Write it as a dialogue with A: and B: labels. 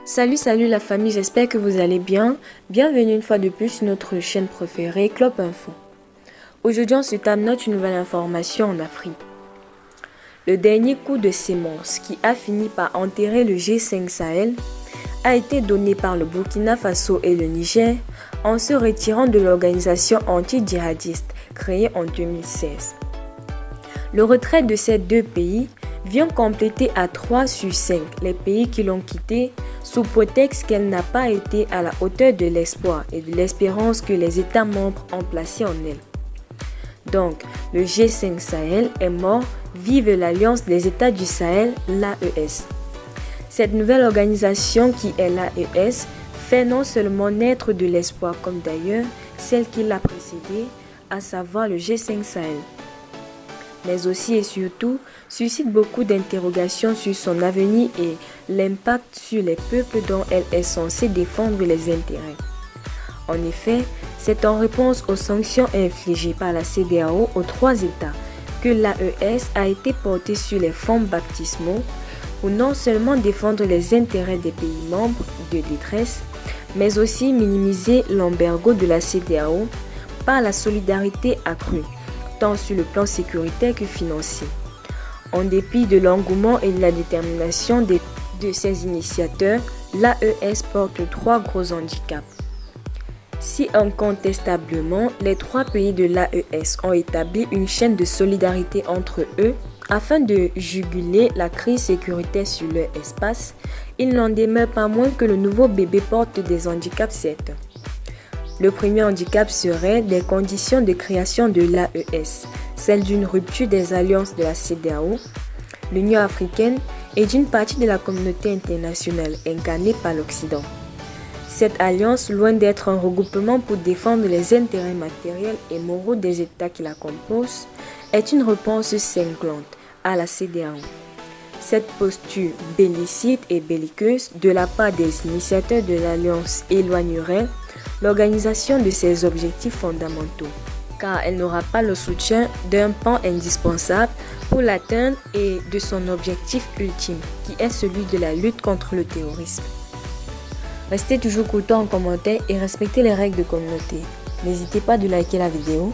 A: Salut la famille, j'espère que vous allez bien. Bienvenue une fois de plus sur notre chaîne préférée, Clop Info. Aujourd'hui, on se note une nouvelle information en Afrique. Le dernier coup de sémence qui a fini par enterrer le G5 Sahel a été donné par le Burkina Faso et le Niger en se retirant de l'organisation anti-djihadiste créée en 2016. Le retrait de ces deux pays vient compléter à 3 sur 5 les pays qui l'ont quitté sous prétexte qu'elle n'a pas été à la hauteur de l'espoir et de l'espérance que les États membres ont placé en elle. Donc, le G5 Sahel est mort, vive l'Alliance des États du Sahel, l'AES. Cette nouvelle organisation qui est l'AES fait non seulement naître de l'espoir comme d'ailleurs celle qui l'a précédée, à savoir le G5 Sahel, mais aussi et surtout suscite beaucoup d'interrogations sur son avenir et l'impact sur les peuples dont elle est censée défendre les intérêts. En effet, c'est en réponse aux sanctions infligées par la CEDEAO aux 3 États que l'AES a été portée sur les fonds baptismaux pour non seulement défendre les intérêts des pays membres de détresse, mais aussi minimiser l'embargo de la CEDEAO par la solidarité accrue, tant sur le plan sécuritaire que financier. En dépit de l'engouement et de la détermination de ses initiateurs, l'AES porte 3 gros handicaps. Si incontestablement, les 3 pays de l'AES ont établi une chaîne de solidarité entre eux afin de juguler la crise sécuritaire sur leur espace, il n'en demeure pas moins que le nouveau bébé porte des handicaps certains. Le premier handicap serait des conditions de création de l'AES, celle d'une rupture des alliances de la CEDEAO, l'Union africaine et d'une partie de la communauté internationale incarnée par l'Occident. Cette alliance, loin d'être un regroupement pour défendre les intérêts matériels et moraux des États qui la composent, est une réponse cinglante à la CEDEAO. Cette posture belliciste et belliqueuse de la part des initiateurs de l'alliance éloignerait l'organisation de ses objectifs fondamentaux, car elle n'aura pas le soutien d'un pan indispensable pour l'atteindre et de son objectif ultime, qui est celui de la lutte contre le terrorisme. Restez toujours courtois en commentaire et respectez les règles de communauté. N'hésitez pas de liker la vidéo.